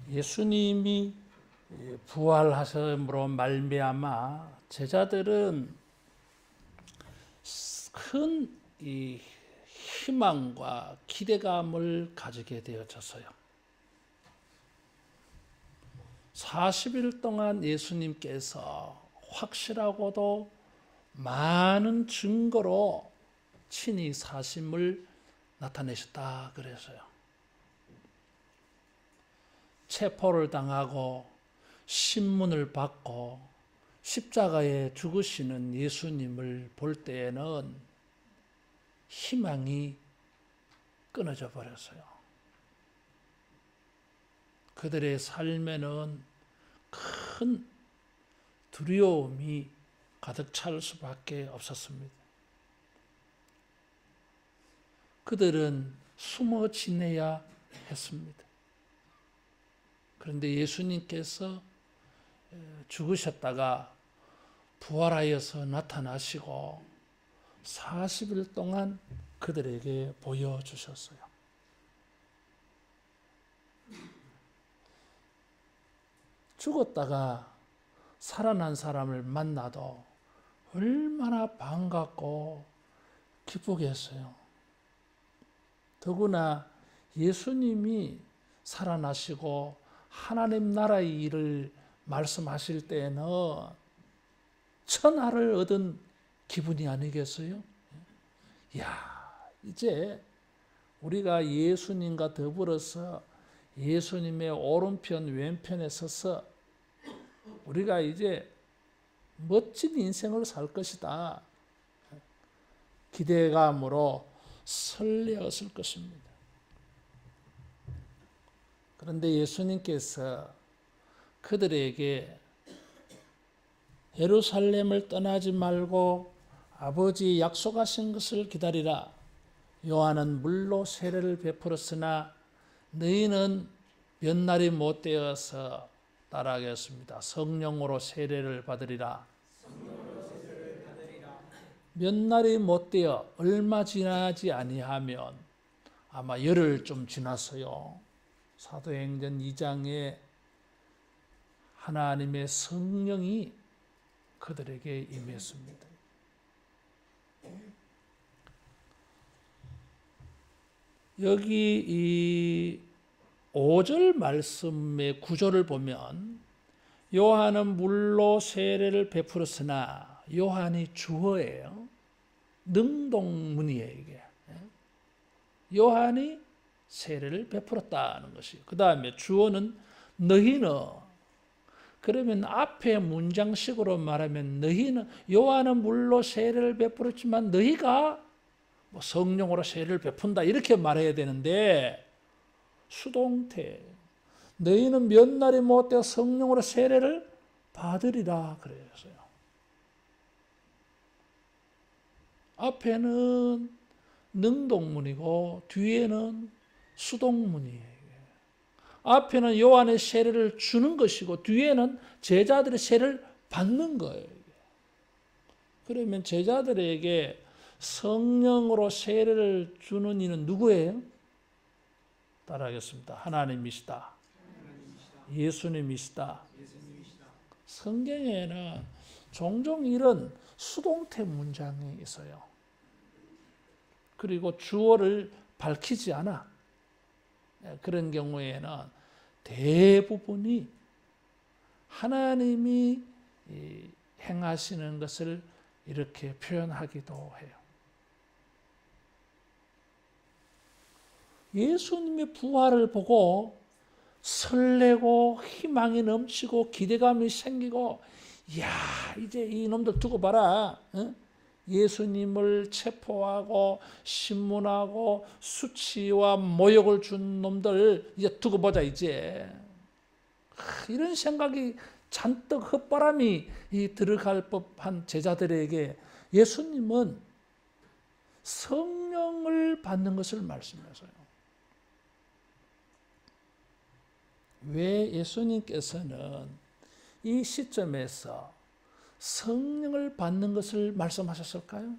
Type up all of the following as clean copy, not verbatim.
예수님이 부활하심으로 말미암아 제자들은 큰 이 희망과 기대감을 가지게 되어졌어요. 40일 동안 예수님께서 확실하고도 많은 증거로 친히 사심을 나타내셨다 그래서요. 체포를 당하고 신문을 받고 십자가에 죽으시는 예수님을 볼 때에는 희망이 끊어져 버렸어요. 그들의 삶에는 큰 두려움이 가득 찰 수밖에 없었습니다. 그들은 숨어 지내야 했습니다. 그런데 예수님께서 죽으셨다가 부활하여서 나타나시고 40일 동안 그들에게 보여주셨어요. 죽었다가 살아난 사람을 만나도 얼마나 반갑고 기쁘겠어요. 더구나 예수님이 살아나시고 하나님 나라의 일을 말씀하실 때에는 천하를 얻은 기분이 아니겠어요? 이야, 이제 우리가 예수님과 더불어서 예수님의 오른편 왼편에 서서 우리가 이제 멋진 인생을 살 것이다. 기대감으로 설레었을 것입니다. 그런데 예수님께서 그들에게 예루살렘을 떠나지 말고 아버지 약속하신 것을 기다리라. 요한은 물로 세례를 베풀었으나 너희는 몇 날이 못 되어서 따라하겠습니다. 성령으로 세례를 받으리라. 몇 날이 못 되어 얼마 지나지 아니하면 아마 열흘 좀 지났어요. 사도행전 2장에 하나님의 성령이 그들에게 임했습니다. 여기 이 5절 말씀의 구절을 보면 요한은 물로 세례를 베풀었으나 요한이 주어예요. 능동문이에요, 이게. 요한이 세례를 베풀었다는 것이에요. 그 다음에 주어는 너희는, 그러면 앞에 문장식으로 말하면 너희는, 요한은 물로 세례를 베풀었지만 너희가 뭐 성령으로 세례를 베푼다 이렇게 말해야 되는데 수동태, 너희는 몇 날이 못 되어 성령으로 세례를 받으리라 그랬어요. 앞에는 능동문이고 뒤에는 수동문이에요. 앞에는 요한의 세례를 주는 것이고 뒤에는 제자들의 세례를 받는 거예요. 그러면 제자들에게 성령으로 세례를 주는 이는 누구예요? 따라하겠습니다. 하나님이시다. 예수님이시다. 성경에는 종종 이런 수동태 문장이 있어요. 그리고 주어를 밝히지 않아. 그런 경우에는 대부분이 하나님이 행하시는 것을 이렇게 표현하기도 해요. 예수님의 부활을 보고 설레고 희망이 넘치고 기대감이 생기고, 이야, 이제 이놈들 두고 봐라. 예수님을 체포하고 신문하고 수치와 모욕을 준 놈들 이제 두고 보자 이제. 이런 생각이 잔뜩 헛바람이 들어갈 법한 제자들에게 예수님은 성령을 받는 것을 말씀하셔요. 왜 예수님께서는 이 시점에서 성령을 받는 것을 말씀하셨을까요?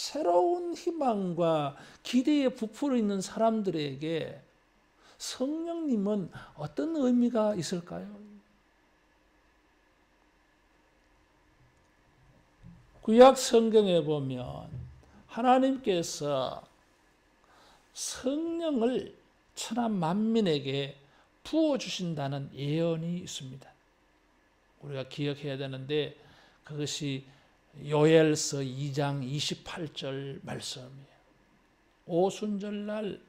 새로운 희망과 기대에 부풀어 있는 사람들에게 성령님은 어떤 의미가 있을까요? 구약 성경에 보면 하나님께서 성령을 천하 만민에게 부어주신다는 예언이 있습니다. 우리가 기억해야 되는데 그것이 요엘서 2장 28절 말씀이에요. 오순절날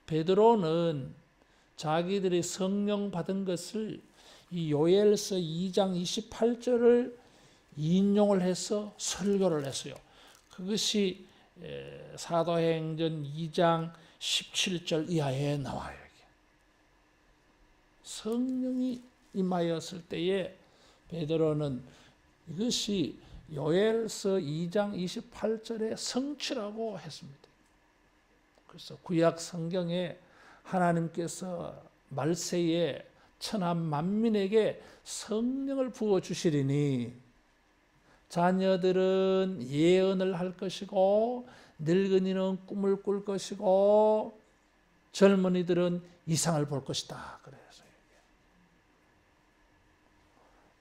베드로는 자기들이 성령 받은 것을 이 요엘서 2장 28절을 인용을 해서 설교를 했어요. 그것이 사도행전 2장 17절 이하에 나와요. 성령이 임하였을 때에 베드로는 이것이 요엘서 2장 28절의 성취라고 했습니다. 그래서 구약 성경에 하나님께서 말세에 천하 만민에게 성령을 부어 주시리니 자녀들은 예언을 할 것이고 늙은이는 꿈을 꿀 것이고 젊은이들은 이상을 볼 것이다. 그래서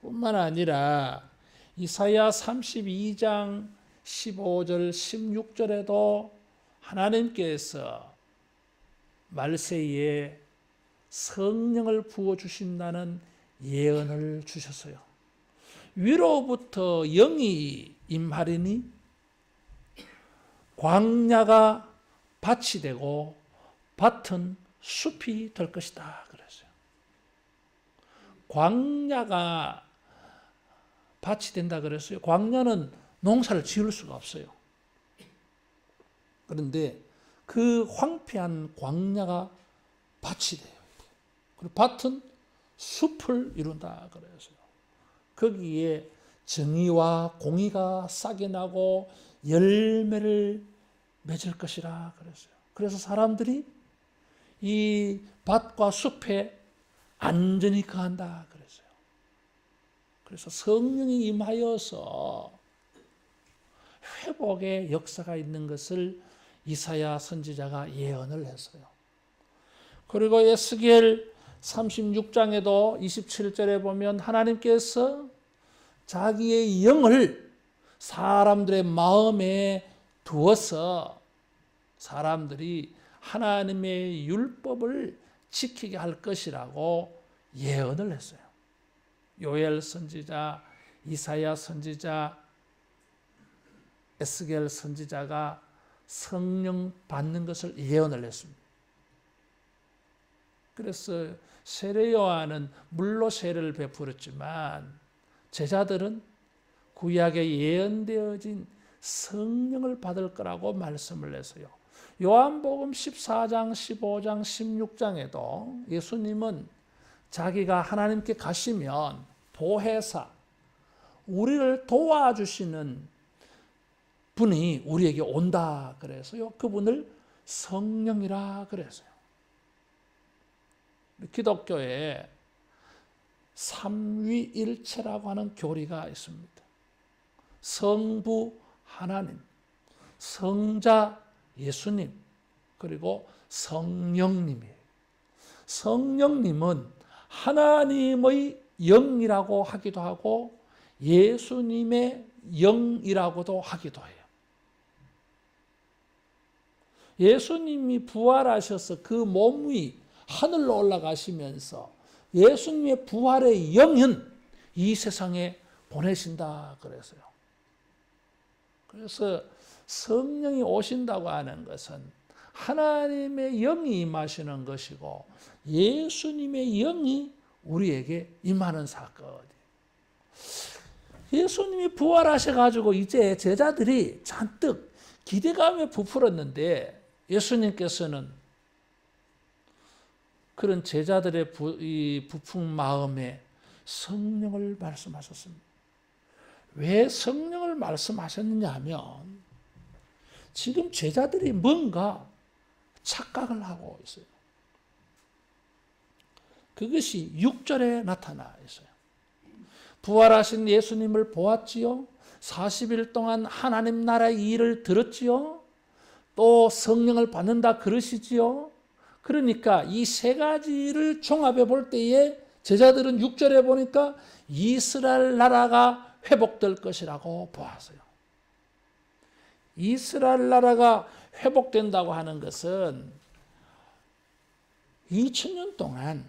뿐만 아니라 이사야 32장 15절 16절에도 하나님께서 말세에 성령을 부어주신다는 예언을 주셨어요. 위로부터 영이 임하리니 광야가 밭이 되고 밭은 숲이 될 것이다. 그랬어요. 광야가 밭이 된다 그랬어요. 광야는 농사를 지을 수가 없어요. 그런데 그 황폐한 광야가 밭이 돼요. 그리고 밭은 숲을 이룬다 그랬어요. 거기에 정의와 공의가 싹이 나고 열매를 맺을 것이라 그랬어요. 그래서 사람들이 이 밭과 숲에 안전히 거한다 그랬어요. 그래서 성령이 임하여서 회복의 역사가 있는 것을 이사야 선지자가 예언을 했어요. 그리고 에스겔 36장에도 27절에 보면 하나님께서 자기의 영을 사람들의 마음에 두어서 사람들이 하나님의 율법을 지키게 할 것이라고 예언을 했어요. 요엘 선지자, 이사야 선지자, 에스겔 선지자가 성령 받는 것을 예언을 했습니다. 그래서 세례 요한은 물로 세례를 베풀었지만 제자들은 구약에 예언되어진 성령을 받을 거라고 말씀을 했어요. 요한복음 14장, 15장, 16장에도 예수님은 자기가 하나님께 가시면 보혜사, 우리를 도와주시는 분이 우리에게 온다 그래서요. 그분을 성령이라 그랬어요. 기독교에 삼위일체라고 하는 교리가 있습니다. 성부 하나님, 성자 예수님, 그리고 성령님이에요. 성령님은 하나님의 영이라고 하기도 하고 예수님의 영이라고도 하기도 해요. 예수님이 부활하셔서 그 몸이 하늘로 올라가시면서 예수님의 부활의 영은 이 세상에 보내신다 그랬어요. 그래서 성령이 오신다고 하는 것은 하나님의 영이 임하시는 것이고 예수님의 영이 우리에게 임하는 사건이에요. 예수님이 부활하셔가지고 이제 제자들이 잔뜩 기대감에 부풀었는데 예수님께서는 그런 제자들의 부푼 마음에 성령을 말씀하셨습니다. 왜 성령을 말씀하셨느냐 하면 지금 제자들이 뭔가 착각을 하고 있어요. 그것이 6절에 나타나 있어요. 부활하신 예수님을 보았지요. 40일 동안 하나님 나라의 일을 들었지요. 또 성령을 받는다 그러시지요. 그러니까 이 세 가지를 종합해 볼 때에 제자들은 6절에 보니까 이스라엘 나라가 회복될 것이라고 보았어요. 이스라엘 나라가 회복된다고 하는 것은 2000년 동안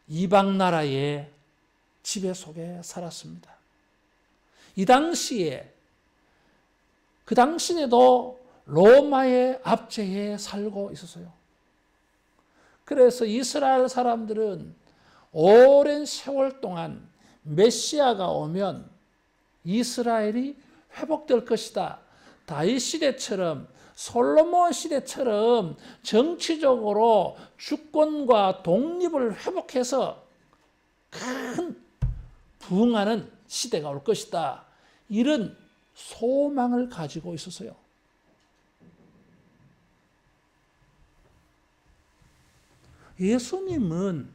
이방 나라의 지배 속에 살았습니다. 이 당시에 그 당시에도 로마의 압제에 살고 있었어요. 그래서 이스라엘 사람들은 오랜 세월 동안 메시아가 오면 이스라엘이 회복될 것이다. 다윗 시대처럼 솔로몬 시대처럼 정치적으로 주권과 독립을 회복해서 큰 부흥하는 시대가 올 것이다. 이런 소망을 가지고 있었어요. 예수님은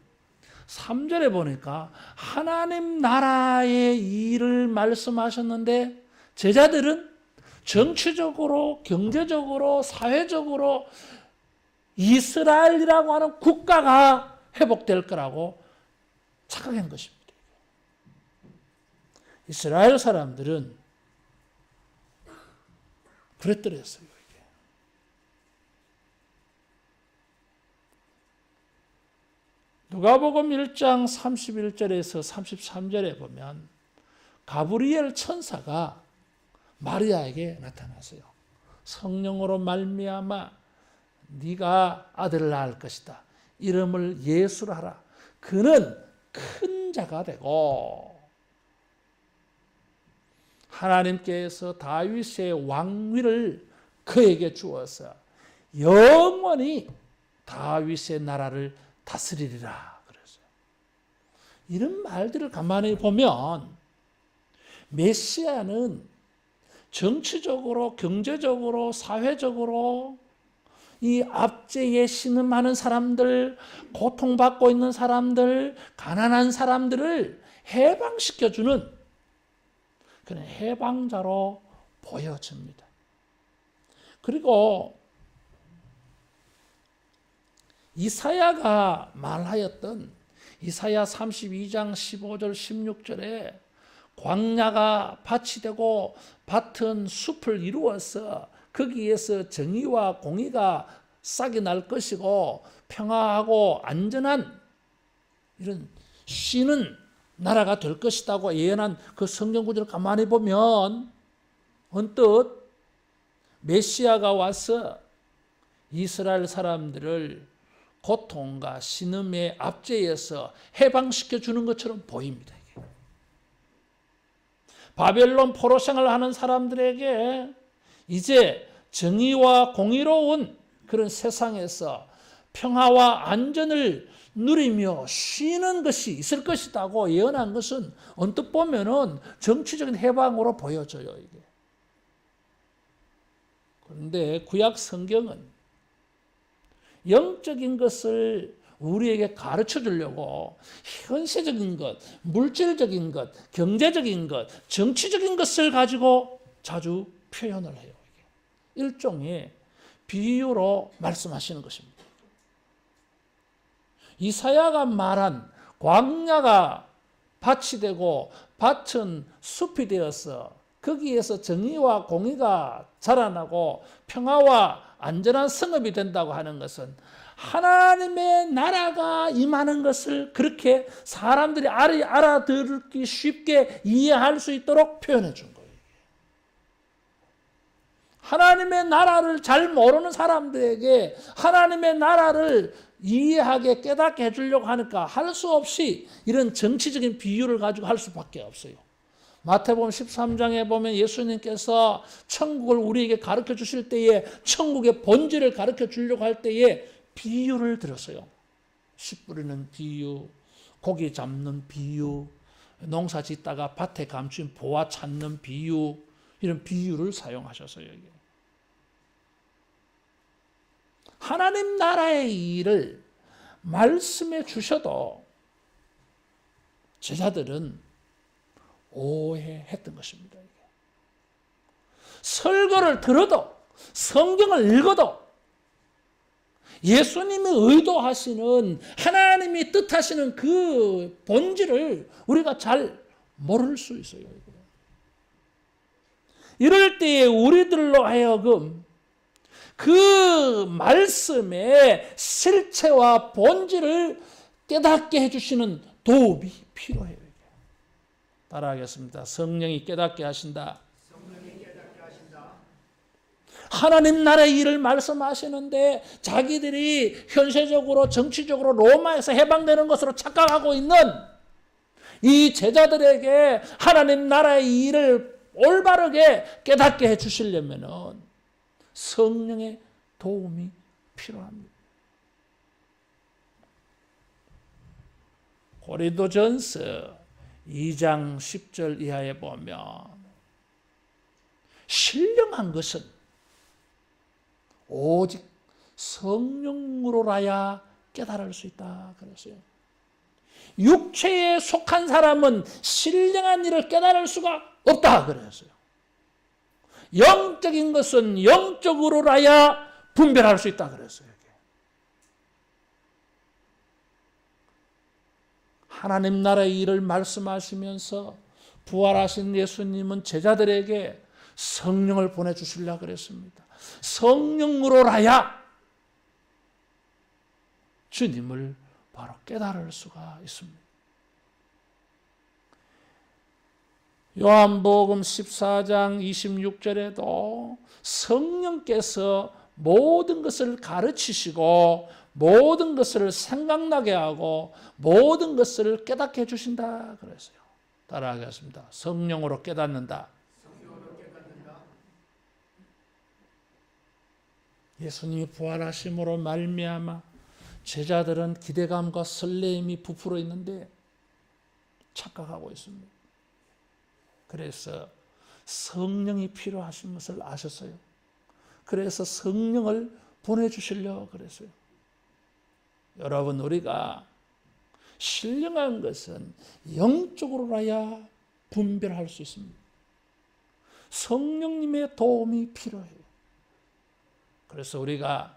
3절에 보니까 하나님 나라의 일을 말씀하셨는데 제자들은 정치적으로, 경제적으로, 사회적으로 이스라엘이라고 하는 국가가 회복될 거라고 착각한 것입니다. 이스라엘 사람들은 그랬더랬어요. 누가복음 1장 31절에서 33절에 보면 가브리엘 천사가 마리아에게 나타났어요. 성령으로 말미암아 네가 아들을 낳을 것이다. 이름을 예수라 하라. 그는 큰 자가 되고 하나님께서 다윗의 왕위를 그에게 주어서 영원히 다윗의 나라를 다스리리라 그랬어요. 이런 말들을 가만히 보면 메시아는 정치적으로, 경제적으로, 사회적으로 이 압제에 신음하는 사람들, 고통받고 있는 사람들, 가난한 사람들을 해방시켜주는 그런 해방자로 보여집니다. 그리고 이사야가 말하였던 이사야 32장 15절 16절에 광야가 밭이 되고 밭은 숲을 이루어서 거기에서 정의와 공의가 싹이 날 것이고 평화하고 안전한 이런 쉬는 나라가 될 것이라고 예언한 그 성경 구절을 가만히 보면 언뜻 메시아가 와서 이스라엘 사람들을 고통과 신음의 압제에서 해방시켜 주는 것처럼 보입니다. 바벨론 포로 생활하는 사람들에게 이제 정의와 공의로운 그런 세상에서 평화와 안전을 누리며 쉬는 것이 있을 것이라고 예언한 것은 언뜻 보면은 정치적인 해방으로 보여져요, 이게. 그런데 구약 성경은 영적인 것을 우리에게 가르쳐 주려고 현세적인 것, 물질적인 것, 경제적인 것, 정치적인 것을 가지고 자주 표현을 해요. 일종의 비유로 말씀하시는 것입니다. 이사야가 말한 광야가 밭이 되고 밭은 숲이 되어서 거기에서 정의와 공의가 자라나고 평화와 안전한 성읍이 된다고 하는 것은 하나님의 나라가 임하는 것을 그렇게 사람들이 알아듣기 쉽게 이해할 수 있도록 표현해 준 거예요. 하나님의 나라를 잘 모르는 사람들에게 하나님의 나라를 이해하게 깨닫게 해주려고 하니까 할 수 없이 이런 정치적인 비유를 가지고 할 수밖에 없어요. 마태복음 13장에 보면 예수님께서 천국을 우리에게 가르쳐 주실 때에 천국의 본질을 가르쳐 주려고 할 때에 비유를 들었어요. 씨 뿌리는 비유, 고기 잡는 비유, 농사 짓다가 밭에 감춘 보화 찾는 비유, 이런 비유를 사용하셨어요. 하나님 나라의 일을 말씀해 주셔도 제자들은 오해했던 것입니다. 설교를 들어도 성경을 읽어도 예수님이 의도하시는 하나님이 뜻하시는 그 본질을 우리가 잘 모를 수 있어요. 이럴 때에 우리들로 하여금 그 말씀의 실체와 본질을 깨닫게 해주시는 도움이 필요해요. 따라하겠습니다. 성령이 깨닫게 하신다. 하나님 나라의 일을 말씀하시는데 자기들이 현세적으로 정치적으로 로마에서 해방되는 것으로 착각하고 있는 이 제자들에게 하나님 나라의 일을 올바르게 깨닫게 해주시려면 성령의 도움이 필요합니다. 고린도전서 2장 10절 이하에 보면 신령한 것은 오직 성령으로라야 깨달을 수 있다 그랬어요. 육체에 속한 사람은 신령한 일을 깨달을 수가 없다 그랬어요. 영적인 것은 영적으로라야 분별할 수 있다 그랬어요. 하나님 나라의 일을 말씀하시면서 부활하신 예수님은 제자들에게 성령을 보내주시려고 그랬습니다. 성령으로라야 주님을 바로 깨달을 수가 있습니다. 요한복음 14장 26절에도 성령께서 모든 것을 가르치시고 모든 것을 생각나게 하고 모든 것을 깨닫게 해주신다 그랬어요. 따라하겠습니다. 성령으로 깨닫는다. 예수님이 부활하심으로 말미암아 제자들은 기대감과 설레임이 부풀어 있는데 착각하고 있습니다. 그래서 성령이 필요하신 것을 아셨어요. 그래서 성령을 보내주시려고 그랬어요. 여러분, 우리가 신령한 것은 영적으로라야 분별할 수 있습니다. 성령님의 도움이 필요해요. 그래서 우리가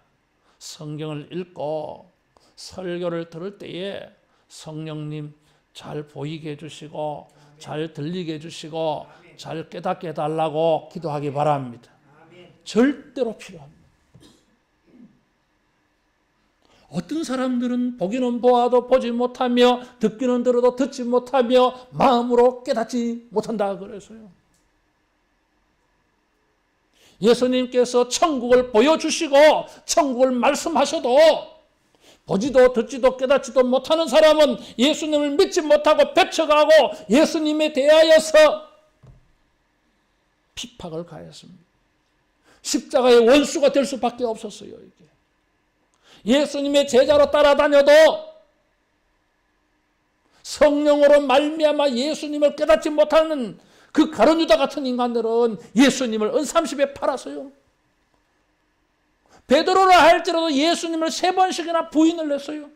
성경을 읽고 설교를 들을 때에 성령님 잘 보이게 해주시고 잘 들리게 해주시고 잘 깨닫게 해달라고 기도하기 바랍니다. 절대로 필요합니다. 어떤 사람들은 보기는 보아도 보지 못하며 듣기는 들어도 듣지 못하며 마음으로 깨닫지 못한다 그래서요. 예수님께서 천국을 보여주시고 천국을 말씀하셔도 보지도 듣지도 깨닫지도 못하는 사람은 예수님을 믿지 못하고 배척하고 예수님에 대하여서 핍박을 가했습니다. 십자가의 원수가 될 수밖에 없었어요. 이게. 예수님의 제자로 따라다녀도 성령으로 말미암아 예수님을 깨닫지 못하는 그 가룟 유다 같은 인간들은 예수님을 은삼십에 팔았어요. 베드로라 할지라도 예수님을 3번씩이나 부인을 했어요.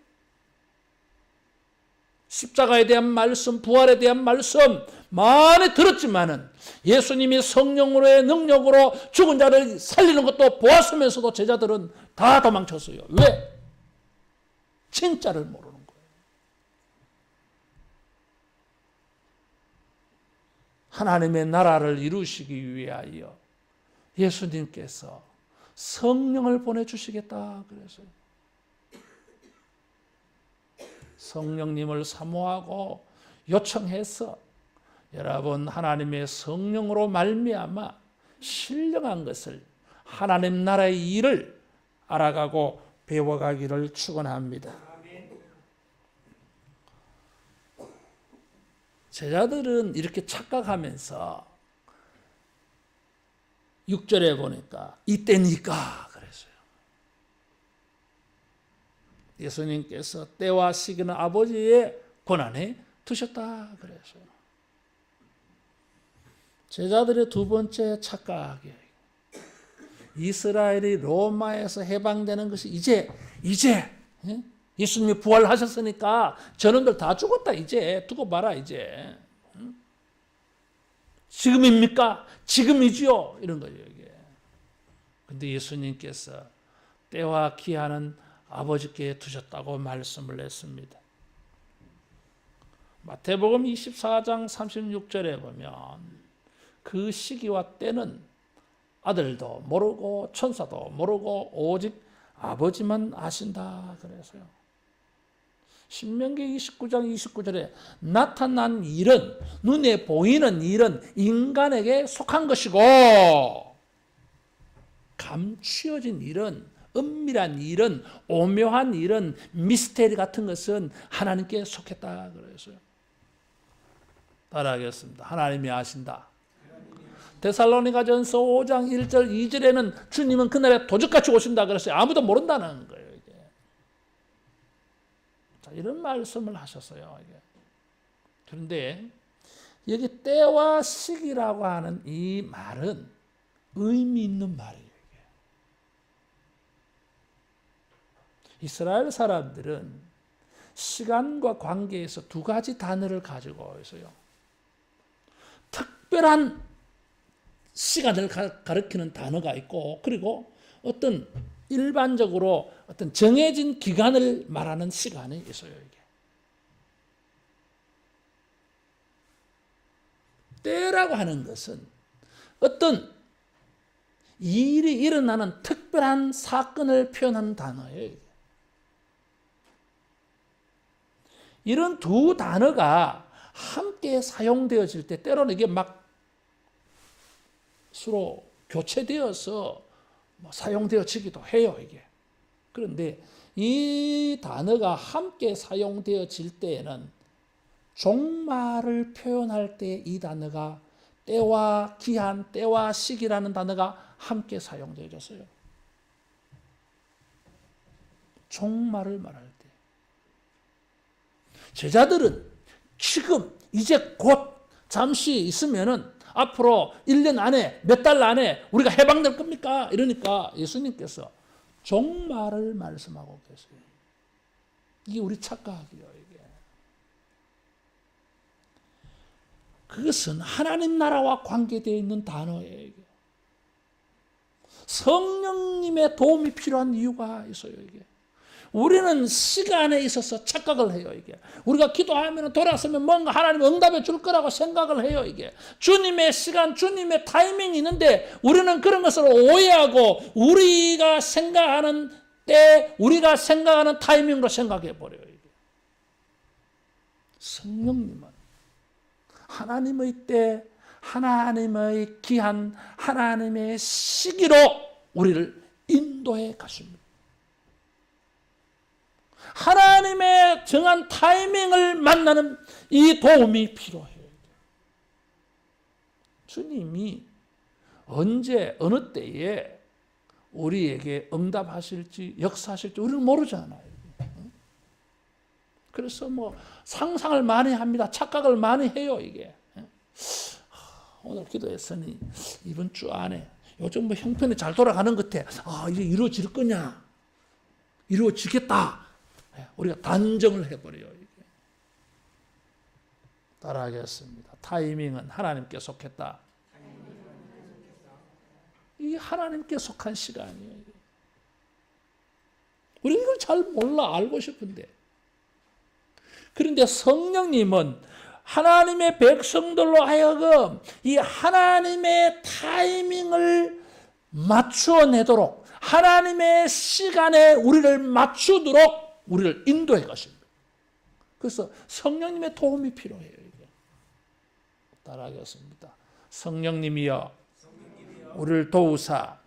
십자가에 대한 말씀, 부활에 대한 말씀 많이 들었지만은 예수님이 성령으로의 능력으로 죽은 자를 살리는 것도 보았으면서도 제자들은 다 도망쳤어요. 왜? 진짜를 모르는 거예요. 하나님의 나라를 이루시기 위하여 예수님께서 성령을 보내주시겠다 그래서요. 성령님을 사모하고 요청해서 여러분 하나님의 성령으로 말미암아 신령한 것을 하나님 나라의 일을 알아가고 배워가기를 축원합니다. 제자들은 이렇게 착각하면서 6절에 보니까 이때니까 그랬어요. 예수님께서 때와 시기는 아버지의 권한에 두셨다 그랬어요. 제자들의 두 번째 착각이에요. 이스라엘이 로마에서 해방되는 것이 이제 예수님이 부활하셨으니까 저놈들 다 죽었다 이제 두고 봐라 이제. 지금입니까? 지금이지요. 이런 거예요, 이게. 근데 예수님께서 때와 기한은 아버지께 두셨다고 말씀을 했습니다. 마태복음 24장 36절에 보면 그 시기와 때는 아들도 모르고 천사도 모르고 오직 아버지만 아신다 그래서요. 신명기 29장 29절에 나타난 일은, 눈에 보이는 일은 인간에게 속한 것이고 감추어진 일은, 은밀한 일은, 오묘한 일은, 미스테리 같은 것은 하나님께 속했다 그래서요. 따라하겠습니다. 하나님이 아신다. 데살로니가전서 5장 1절 2절에는 주님은 그날에 도적같이 오신다 그랬어요. 아무도 모른다는 거예요. 이게. 자, 이런 말씀을 하셨어요. 이게. 그런데 여기 때와 시기라고 하는 이 말은 의미 있는 말이에요. 이게. 이스라엘 사람들은 시간과 관계에서 두 가지 단어를 가지고 있어요. 특별한 시간을 가리키는 단어가 있고, 그리고 어떤 일반적으로 어떤 정해진 기간을 말하는 시간이 있어요. 이게. 때라고 하는 것은 어떤 일이 일어나는 특별한 사건을 표현하는 단어예요. 이게. 이런 두 단어가 함께 사용되어질 때 때로는 이게 막 서로 교체되어서 사용되어지기도 해요, 이게. 그런데 이 단어가 함께 사용되어질 때에는 종말을 표현할 때 이 단어가 때와 기한, 때와 시기라는 단어가 함께 사용되어졌어요. 종말을 말할 때. 제자들은 지금 이제 곧 잠시 있으면은 앞으로 1년 안에 몇 달 안에 우리가 해방될 겁니까? 이러니까 예수님께서 종말을 말씀하고 계세요. 이게 우리 착각이에요. 이게. 그것은 하나님 나라와 관계되어 있는 단어예요. 이게. 성령님의 도움이 필요한 이유가 있어요. 이게. 우리는 시간에 있어서 착각을 해요. 이게. 우리가 기도하면 돌아서면 뭔가 하나님 응답해 줄 거라고 생각을 해요. 이게. 주님의 시간, 주님의 타이밍이 있는데 우리는 그런 것을 오해하고 우리가 생각하는 때, 우리가 생각하는 타이밍으로 생각해 버려요. 이게. 성령님은 하나님의 때, 하나님의 기한, 하나님의 시기로 우리를 인도해 가십니다. 하나님의 정한 타이밍을 만나는 이 도움이 필요해요. 주님이 언제 어느 때에 우리에게 응답하실지 역사하실지 우리는 모르잖아요. 그래서 상상을 많이 합니다. 착각을 많이 해요. 이게. 오늘 기도했으니 이번 주 안에 요즘 형편이 잘 돌아가는 것 같아. 이제 이루어질 거냐? 이루어지겠다. 우리가 단정을 해버려요. 이게. 따라하겠습니다. 타이밍은 하나님께 속했다. 이 하나님께 속한 시간이에요. 우리 이걸 잘 몰라 알고 싶은데. 그런데 성령님은 하나님의 백성들로 하여금 이 하나님의 타이밍을 맞추어내도록 하나님의 시간에 우리를 맞추도록 우리를 인도해 가십니다. 그래서 성령님의 도움이 필요해요. 이게. 따라하겠습니다. 성령님이여 우리를 도우사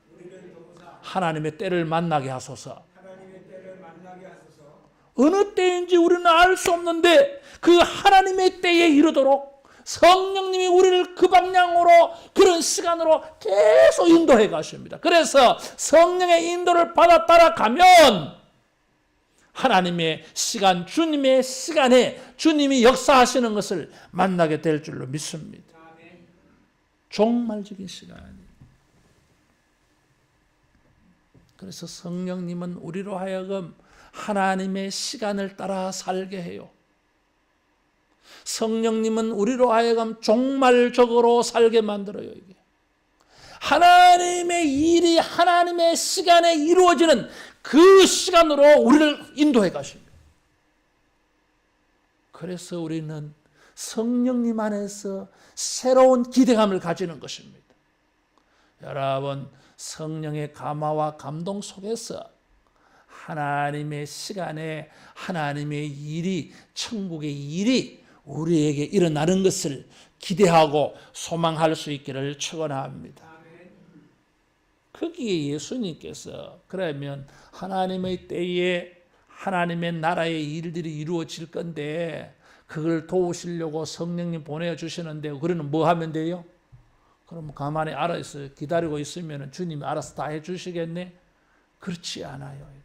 하나님의 때를 만나게 하소서. 어느 때인지 우리는 알 수 없는데 그 하나님의 때에 이르도록 성령님이 우리를 그 방향으로 그런 시간으로 계속 인도해 가십니다. 그래서 성령의 인도를 받아 따라가면 하나님의 시간, 주님의 시간에 주님이 역사하시는 것을 만나게 될 줄로 믿습니다. 종말적인 시간. 그래서 성령님은 우리로 하여금 하나님의 시간을 따라 살게 해요. 성령님은 우리로 하여금 종말적으로 살게 만들어요. 이게 하나님의 일이 하나님의 시간에 이루어지는 그 시간으로 우리를 인도해 가십니다. 그래서 우리는 성령님 안에서 새로운 기대감을 가지는 것입니다. 여러분, 성령의 감화와 감동 속에서 하나님의 시간에 하나님의 일이, 천국의 일이 우리에게 일어나는 것을 기대하고 소망할 수 있기를 축원합니다. 거기에 예수님께서 그러면 하나님의 때에 하나님의 나라의 일들이 이루어질 건데 그걸 도우시려고 성령님 보내주시는데 그러면 뭐 하면 돼요? 그럼 가만히 알아서 기다리고 있으면 주님이 알아서 다 해주시겠네? 그렇지 않아요. 이게.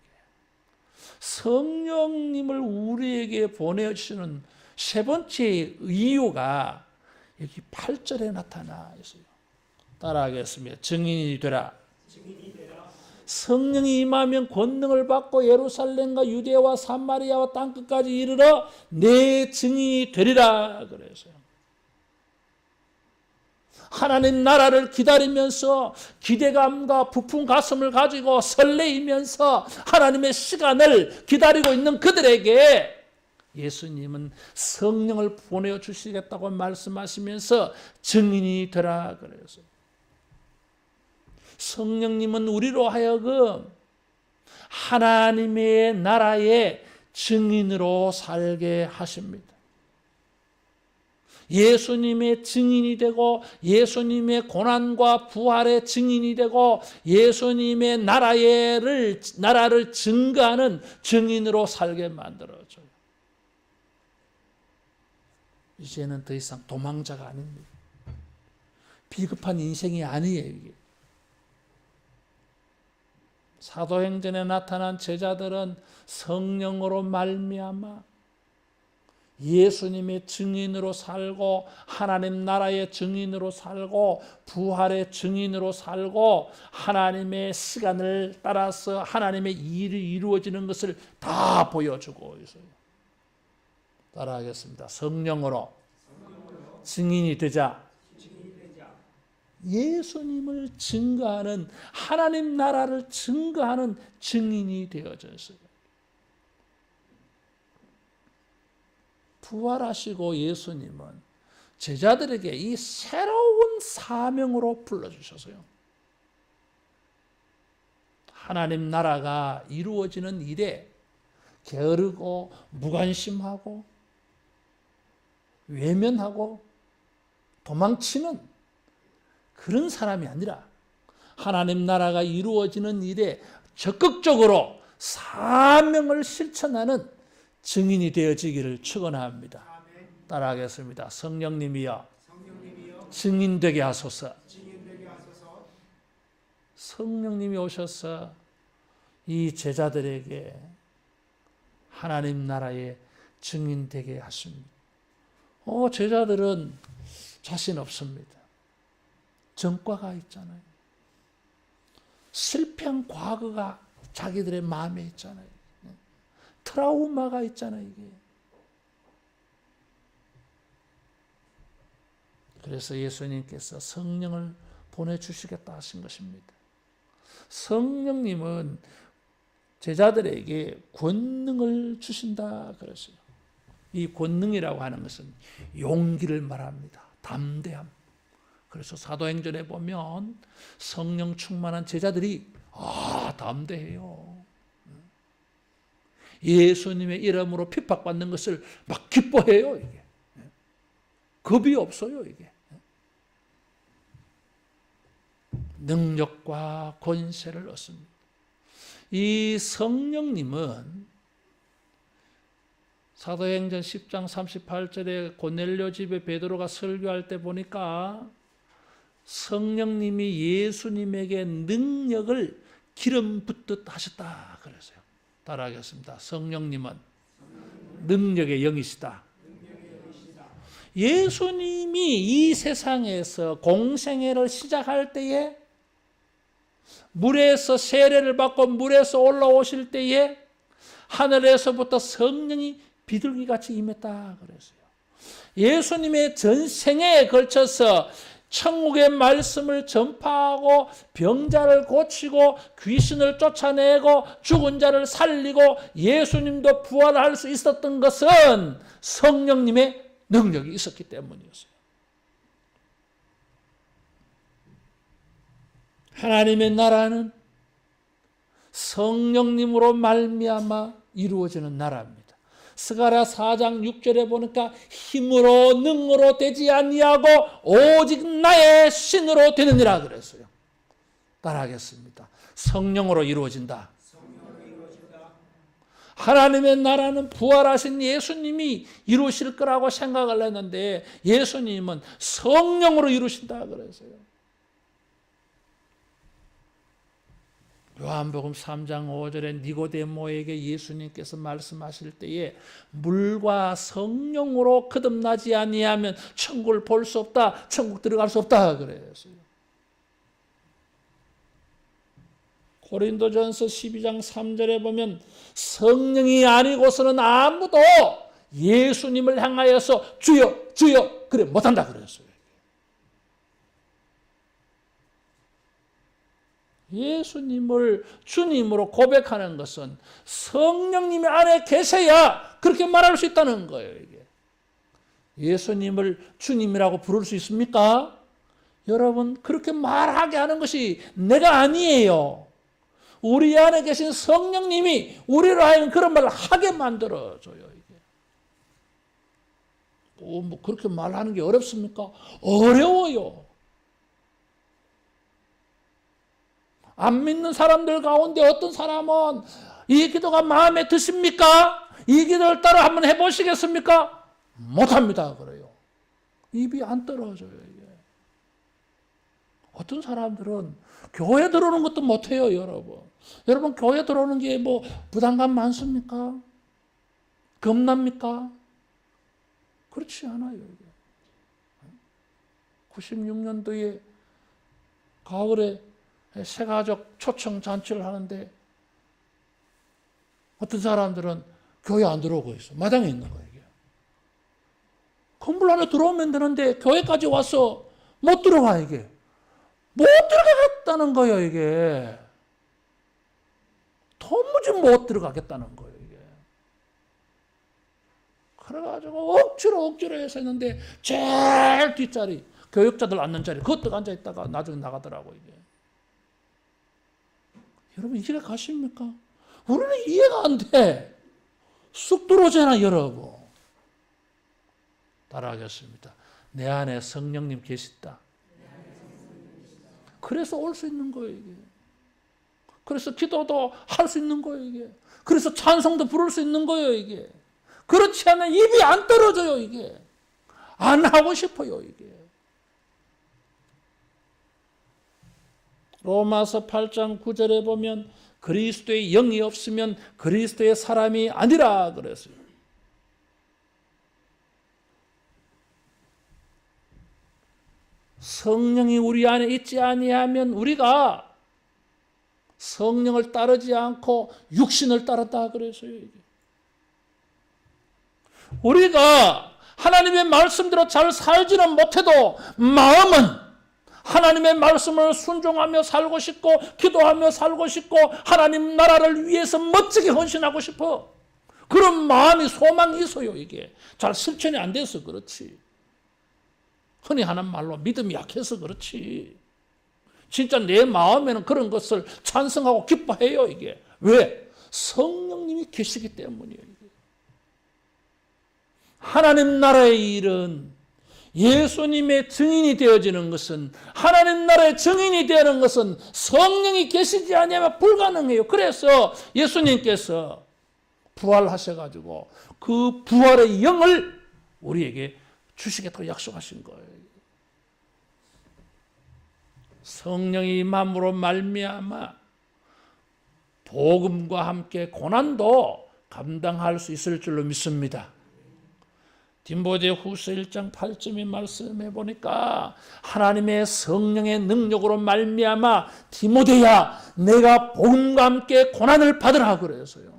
성령님을 우리에게 보내주시는 세 번째 이유가 여기 8절에 나타나 있어요. 따라하겠습니다. 증인이 되라. 성령이 임하면 권능을 받고 예루살렘과 유대와 사마리아와 땅끝까지 이르러 내 증인이 되리라 그래서요. 하나님 나라를 기다리면서 기대감과 부푼 가슴을 가지고 설레이면서 하나님의 시간을 기다리고 있는 그들에게 예수님은 성령을 보내주시겠다고 말씀하시면서 증인이 되라 그래서 성령님은 우리로 하여금 하나님의 나라의 증인으로 살게 하십니다. 예수님의 증인이 되고 예수님의 고난과 부활의 증인이 되고 예수님의 나라를 증거하는 증인으로 살게 만들어줘요. 이제는 더 이상 도망자가 아닙니다. 비겁한 인생이 아니에요. 이게. 사도행전에 나타난 제자들은 성령으로 말미암아 예수님의 증인으로 살고 하나님 나라의 증인으로 살고 부활의 증인으로 살고 하나님의 시간을 따라서 하나님의 일이 이루어지는 것을 다 보여주고 있어요. 따라하겠습니다. 성령으로 증인이 되자. 예수님을 증거하는 하나님 나라를 증거하는 증인이 되어졌어요. 부활하시고 예수님은 제자들에게 이 새로운 사명으로 불러주셨어요. 하나님 나라가 이루어지는 일에 게으르고 무관심하고 외면하고 도망치는 그런 사람이 아니라 하나님 나라가 이루어지는 일에 적극적으로 사명을 실천하는 증인이 되어지기를 축원합니다. 따라하겠습니다. 성령님이여 증인되게 하소서. 성령님이 오셔서 이 제자들에게 하나님 나라의 증인되게 하십니다. 제자들은 자신 없습니다. 전과가 있잖아요. 실패한 과거가 자기들의 마음에 있잖아요. 트라우마가 있잖아요. 이게. 그래서 예수님께서 성령을 보내주시겠다 하신 것입니다. 성령님은 제자들에게 권능을 주신다 그랬어요. 이 권능이라고 하는 것은 용기를 말합니다. 담대함. 그래서 사도행전에 보면 성령 충만한 제자들이 담대해요. 예수님의 이름으로 핍박받는 것을 막 기뻐해요. 이게. 겁이 없어요. 이게. 능력과 권세를 얻습니다. 이 성령님은 사도행전 10장 38절에 고넬료 집에 베드로가 설교할 때 보니까 성령님이 예수님에게 능력을 기름 붓듯 하셨다 그랬어요. 따라하겠습니다. 성령님은 능력의 영이시다. 예수님이 이 세상에서 공생애를 시작할 때에 물에서 세례를 받고 물에서 올라오실 때에 하늘에서부터 성령이 비둘기같이 임했다 그랬어요. 예수님의 전생에 걸쳐서 천국의 말씀을 전파하고 병자를 고치고 귀신을 쫓아내고 죽은 자를 살리고 예수님도 부활할 수 있었던 것은 성령님의 능력이 있었기 때문이었어요. 하나님의 나라는 성령님으로 말미암아 이루어지는 나라입니다. 스가랴 4장 6절에 보니까 힘으로 능으로 되지 아니하고 오직 나의 신으로 되느니라 그랬어요. 따라하겠습니다. 성령으로 이루어진다. 하나님의 나라는 부활하신 예수님이 이루실 거라고 생각을 했는데 예수님은 성령으로 이루신다 그랬어요. 요한복음 3장 5절에 니고데모에게 예수님께서 말씀하실 때에 물과 성령으로 거듭나지 아니하면 천국을 볼 수 없다, 천국 들어갈 수 없다 그랬어요. 고린도전서 12장 3절에 보면 성령이 아니고서는 아무도 예수님을 향하여서 주여 주여 그래 못한다 그랬어요. 예수님을 주님으로 고백하는 것은 성령님이 안에 계셔야 그렇게 말할 수 있다는 거예요. 이게. 예수님을 주님이라고 부를 수 있습니까? 여러분 그렇게 말하게 하는 것이 내가 아니에요. 우리 안에 계신 성령님이 우리로 하여금 그런 말을 하게 만들어줘요. 이게. 뭐 그렇게 말하는 게 어렵습니까? 어려워요. 안 믿는 사람들 가운데 어떤 사람은 이 기도가 마음에 드십니까? 이 기도를 따라 한번 해보시겠습니까? 못합니다. 그래요. 입이 안 떨어져요. 이게. 어떤 사람들은 교회 들어오는 것도 못해요. 여러분. 여러분 교회 들어오는 게 뭐 부담감 많습니까? 겁납니까? 그렇지 않아요. 이게. 96년도에 가을에 새가족 초청 잔치를 하는데 어떤 사람들은 교회 안 들어오고 있어. 마당에 있는 거예요. 이게. 건물 안에 들어오면 되는데 교회까지 와서 못 들어가 이게. 못 들어가겠다는 거예요. 이게. 도무지 못 들어가겠다는 거예요. 이게. 그래가지고 억지로 해서 했는데 제일 뒷자리 교육자들 앉는 자리 그것도 앉아있다가 나중에 나가더라고 이게. 여러분 이해가 가십니까? 우리는 이해가 안 돼. 쑥 들어오잖아 여러분. 따라하겠습니다. 내 안에 성령님 계시다. 그래서 올 수 있는 거예요 이게. 그래서 기도도 할 수 있는 거예요 이게. 그래서 찬송도 부를 수 있는 거예요 이게. 그렇지 않으면 입이 안 떨어져요 이게. 안 하고 싶어요 이게. 로마서 8장 9절에 보면 그리스도의 영이 없으면 그리스도의 사람이 아니라 그랬어요. 성령이 우리 안에 있지 아니하면 우리가 성령을 따르지 않고 육신을 따랐다 그랬어요. 이게. 우리가 하나님의 말씀대로 잘 살지는 못해도 마음은 하나님의 말씀을 순종하며 살고 싶고 기도하며 살고 싶고 하나님 나라를 위해서 멋지게 헌신하고 싶어. 그런 마음이 소망이 있어요. 이게 잘 실천이 안 돼서 그렇지. 흔히 하는 말로 믿음이 약해서 그렇지. 진짜 내 마음에는 그런 것을 찬성하고 기뻐해요. 이게 왜? 성령님이 계시기 때문이에요. 이게. 하나님 나라의 일은 예수님의 증인이 되어지는 것은 하나님 나라의 증인이 되는 것은 성령이 계시지 않으면 불가능해요. 그래서 예수님께서 부활하셔가지고 그 부활의 영을 우리에게 주시겠다고 약속하신 거예요. 성령이 임함으로 말미암아 복음과 함께 고난도 감당할 수 있을 줄로 믿습니다. 디모데후서 1장 8절의 말씀해 보니까 하나님의 성령의 능력으로 말미암아 디모데야 내가 복음과 함께 고난을 받으라 그래서요.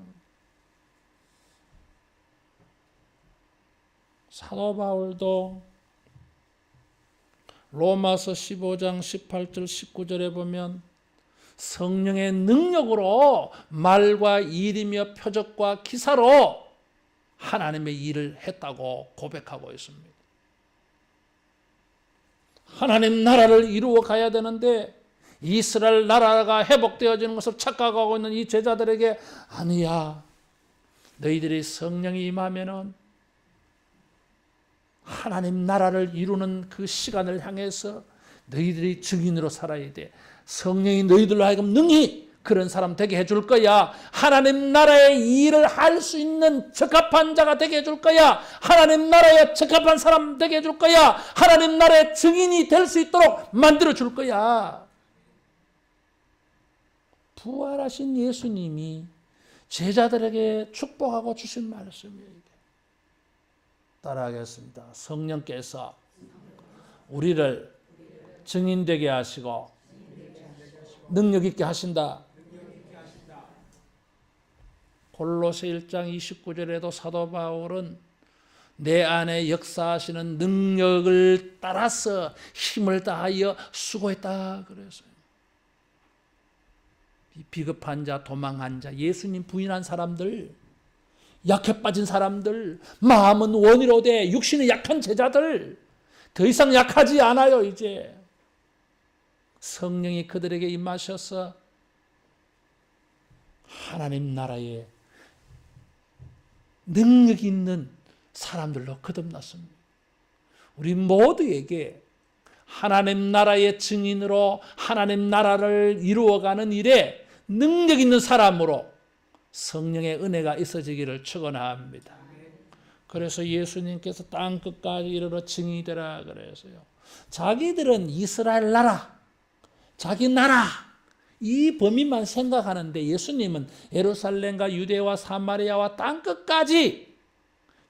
사도 바울도 로마서 15장 18절 19절에 보면 성령의 능력으로 말과 일이며 표적과 기사로 하나님의 일을 했다고 고백하고 있습니다. 하나님 나라를 이루어 가야 되는데 이스라엘 나라가 회복되어지는 것을 착각하고 있는 이 제자들에게 아니야, 너희들이 성령이 임하면은 하나님 나라를 이루는 그 시간을 향해서 너희들이 증인으로 살아야 돼. 성령이 너희들로 하여금 능히 그런 사람 되게 해줄 거야. 하나님 나라의 일을 할 수 있는 적합한 자가 되게 해줄 거야. 하나님 나라에 적합한 사람 되게 해줄 거야. 하나님 나라의 증인이 될 수 있도록 만들어 줄 거야. 부활하신 예수님이 제자들에게 축복하고 주신 말씀이에요. 따라하겠습니다. 성령께서 우리를 증인되게 하시고 능력 있게 하신다. 골로새 1장 29절에도 사도 바울은 내 안에 역사하시는 능력을 따라서 힘을 다하여 수고했다 그랬어요. 비급한 자, 도망한 자, 예수님 부인한 사람들, 약해 빠진 사람들, 마음은 원이로 돼 육신이 약한 제자들 더 이상 약하지 않아요. 이제 성령이 그들에게 임하셔서 하나님 나라에 능력 있는 사람들로 거듭났습니다. 우리 모두에게 하나님 나라의 증인으로 하나님 나라를 이루어가는 일에 능력 있는 사람으로 성령의 은혜가 있어지기를 축원합니다. 그래서 예수님께서 땅 끝까지 이르러 증인이 되라 그랬어요. 자기들은 이스라엘 나라, 자기 나라 이 범위만 생각하는데 예수님은 예루살렘과 유대와 사마리아와 땅 끝까지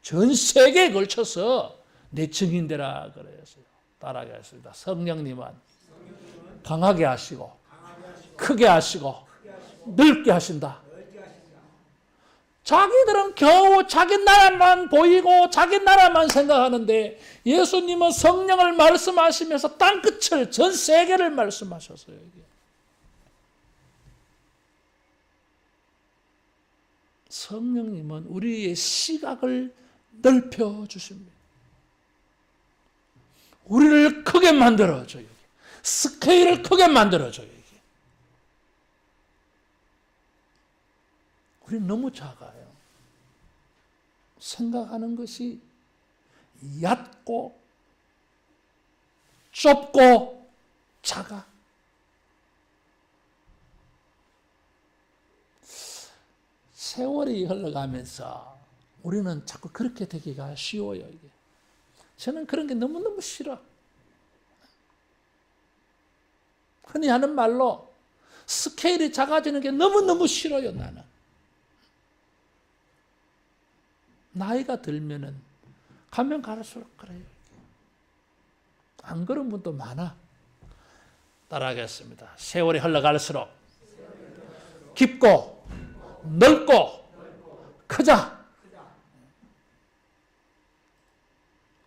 전 세계에 걸쳐서 내 증인 되라 그랬어요. 따라하겠습니다. 성령님은 강하게 하시고 크게 하시고 넓게 하신다. 자기들은 겨우 자기 나라만 보이고 자기 나라만 생각하는데 예수님은 성령을 말씀하시면서 땅끝을 전 세계를 말씀하셨어요. 성령님은 우리의 시각을 넓혀 주십니다. 우리를 크게 만들어줘요. 스케일을 크게 만들어줘요. 우리는 너무 작아요. 생각하는 것이 얕고 좁고 작아. 세월이 흘러가면서 우리는 자꾸 그렇게 되기가 쉬워요. 이게. 저는 그런 게 너무너무 싫어. 흔히 하는 말로 스케일이 작아지는 게 너무너무 싫어요. 나는. 나이가 들면은 가면 갈수록 그래요. 안 그런 분도 많아. 따라하겠습니다. 세월이 흘러갈수록 깊고 넓고 크자.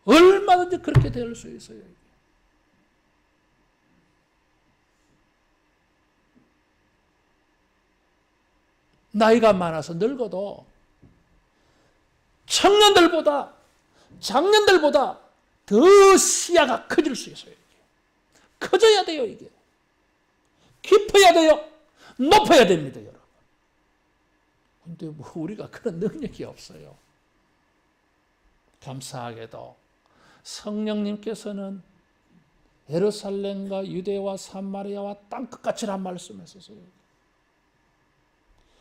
얼마든지 그렇게 될 수 있어요. 나이가 많아서 늙어도 청년들보다 장년들보다 더 시야가 커질 수 있어요. 커져야 돼요. 이게 깊어야 돼요. 높아야 됩니다. 여러분. 근데 뭐 우리가 그런 능력이 없어요. 감사하게도 성령님께서는 예루살렘과 유대와 사마리아와 땅끝까지란 말씀했었어요.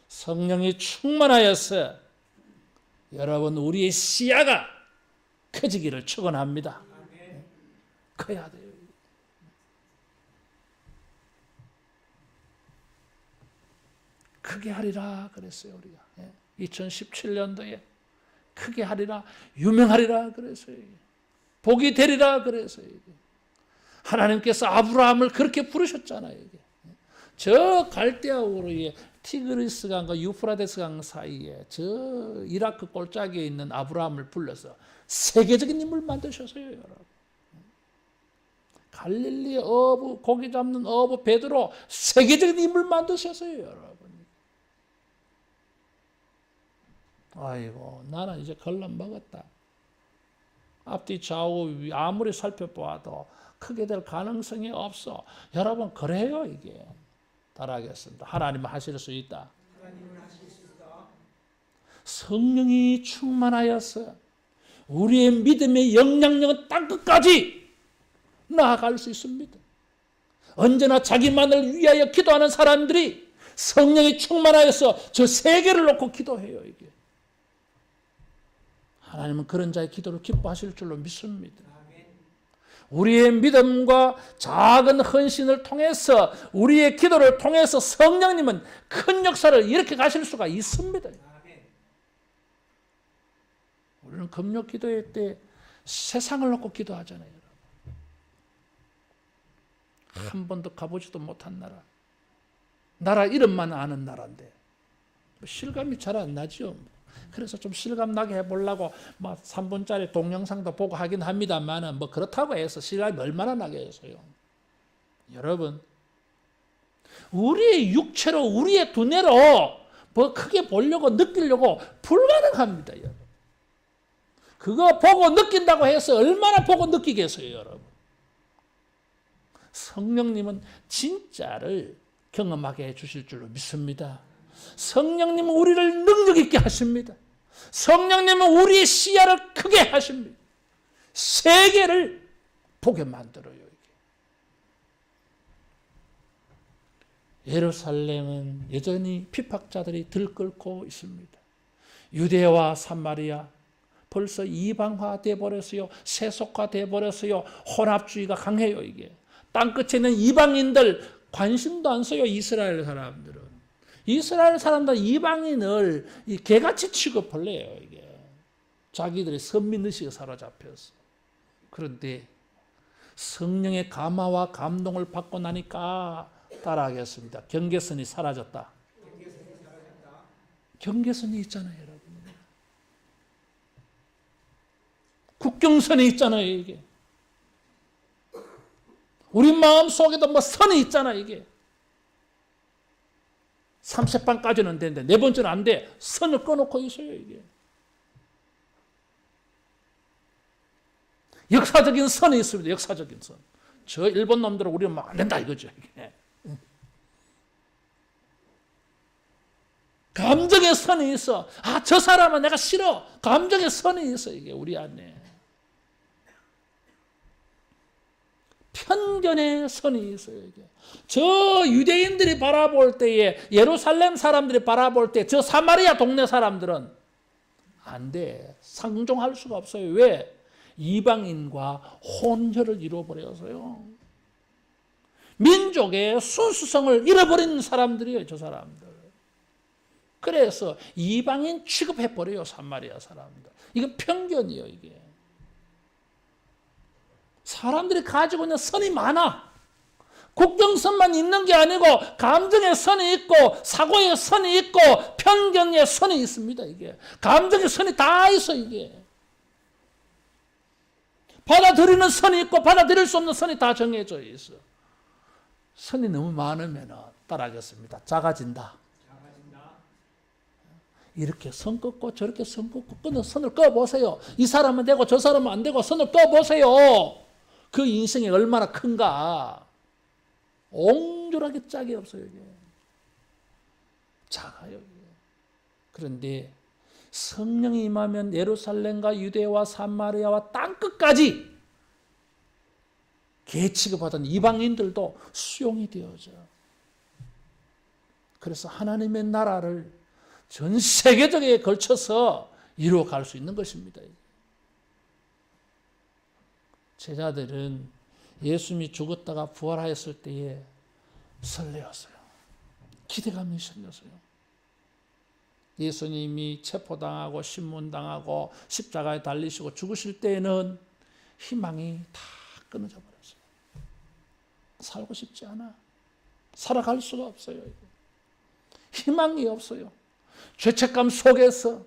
성령이 충만하여서 여러분 우리의 시야가 커지기를 축원합니다. 커야 돼요. 크게 하리라 그랬어요. 우리가 2017년도에 크게 하리라, 유명하리라 그랬어요. 복이 되리라 그랬어요. 하나님께서 아브라함을 그렇게 부르셨잖아요. 저 갈대아우르에 티그리스 강과 유프라데스 강 사이에 저 이라크 골짜기에 있는 아브라함을 불러서 세계적인 인물 만드셨어요, 여러분. 갈릴리 어부, 고기 잡는 어부 베드로 세계적인 인물 만드셨어요, 여러분. 아이고, 나는 이제 걸러 먹었다. 앞뒤 좌우 아무리 살펴보아도 크게 될 가능성이 없어. 여러분, 그래요, 이게. 따라하겠습니다. 하나님은 하실 수 있다. 성령이 충만하여서 우리의 믿음의 영향력은 땅끝까지 나아갈 수 있습니다. 언제나 자기만을 위하여 기도하는 사람들이 성령이 충만하여서 저 세계를 놓고 기도해요, 이게. 하나님은 그런 자의 기도를 기뻐하실 줄로 믿습니다. 우리의 믿음과 작은 헌신을 통해서 우리의 기도를 통해서 성령님은 큰 역사를 일으켜 가실 수가 있습니다. 우리는 금요 기도회 때 세상을 놓고 기도하잖아요. 한 번도 가보지도 못한 나라 이름만 아는 나라인데 실감이 잘 안 나죠. 그래서 좀 실감 나게 해보려고 3분짜리 동영상도 보고 하긴 합니다만 그렇다고 해서 실감이 얼마나 나게 해서요. 여러분, 우리의 육체로 우리의 두뇌로 크게 보려고 느끼려고 불가능합니다, 여러분. 그거 보고 느낀다고 해서 얼마나 보고 느끼겠어요, 여러분. 성령님은 진짜를 경험하게 해주실 줄로 믿습니다. 성령님은 우리를 능력 있게 하십니다. 성령님은 우리의 시야를 크게 하십니다. 세계를 보게 만들어요. 이게. 예루살렘은 여전히 핍박자들이 들끓고 있습니다. 유대와 사마리아 벌써 이방화돼 버렸어요. 세속화돼 버렸어요. 혼합주의가 강해요. 이게. 땅끝에 있는 이방인들 관심도 안 써요. 이스라엘 사람들은. 이스라엘 사람들은 이방인을 개같이 취급을 해요. 이게. 자기들의 선민의식에 사로잡혀서. 그런데 성령의 감화와 감동을 받고 나니까 따라하겠습니다. 경계선이 사라졌다. 경계선이 있잖아요, 여러분. 국경선이 있잖아요, 이게. 우리 마음 속에도 선이 있잖아, 이게. 30반까지는 되는데, 네 번째는 안 돼. 선을 꺼놓고 있어요, 이게. 역사적인 선이 있습니다, 역사적인 선. 저 일본 놈들은 우리는 안 된다, 이거죠, 이게. 감정의 선이 있어. 저 사람은 내가 싫어. 감정의 선이 있어, 이게, 우리 안에. 편견의 선이 있어요. 이게. 저 유대인들이 바라볼 때에 예루살렘 사람들이 바라볼 때 저 사마리아 동네 사람들은 안 돼. 상종할 수가 없어요. 왜? 이방인과 혼혈을 이루어버려서요. 민족의 순수성을 잃어버린 사람들이에요. 저 사람들. 그래서 이방인 취급해버려요. 사마리아 사람들. 이건 편견이에요. 이게. 사람들이 가지고 있는 선이 많아. 국경선만 있는 게 아니고 감정의 선이 있고 사고의 선이 있고 편견의 선이 있습니다. 이게 감정의 선이 다 있어. 이게 받아들이는 선이 있고 받아들일 수 없는 선이 다 정해져 있어. 선이 너무 많으면 따라하겠습니다. 작아진다. 이렇게 선 긋고 저렇게 선 긋고 끊어 선을 꺼보세요. 이 사람은 되고 저 사람은 안 되고 선을 꺼보세요. 그 인생이 얼마나 큰가. 옹졸하게 짝이 없어요. 이게. 작아요. 이게. 그런데 성령이 임하면 예루살렘과 유대와 사마리아와 땅끝까지 개 취급하던 이방인들도 수용이 되어져. 그래서 하나님의 나라를 전 세계적에 걸쳐서 이루어갈 수 있는 것입니다. 제자들은 예수님이 죽었다가 부활하였을 때에 설레었어요. 기대감이 생겼어요. 예수님이 체포당하고 신문당하고 십자가에 달리시고 죽으실 때에는 희망이 다 끊어져 버렸어요. 살고 싶지 않아. 살아갈 수가 없어요. 희망이 없어요. 죄책감 속에서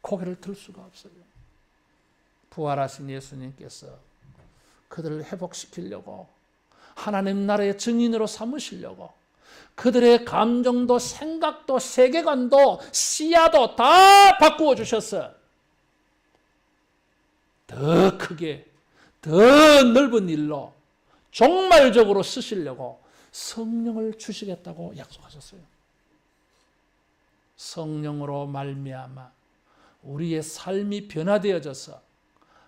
고개를 들 수가 없어요. 부활하신 예수님께서 그들을 회복시키려고 하나님 나라의 증인으로 삼으시려고 그들의 감정도 생각도 세계관도 시야도 다 바꾸어 주셔서 더 크게 더 넓은 일로 종말적으로 쓰시려고 성령을 주시겠다고 약속하셨어요. 성령으로 말미암아 우리의 삶이 변화되어져서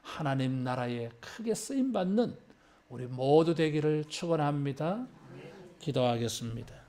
하나님 나라에 크게 쓰임받는 우리 모두 되기를 축원합니다. 기도하겠습니다.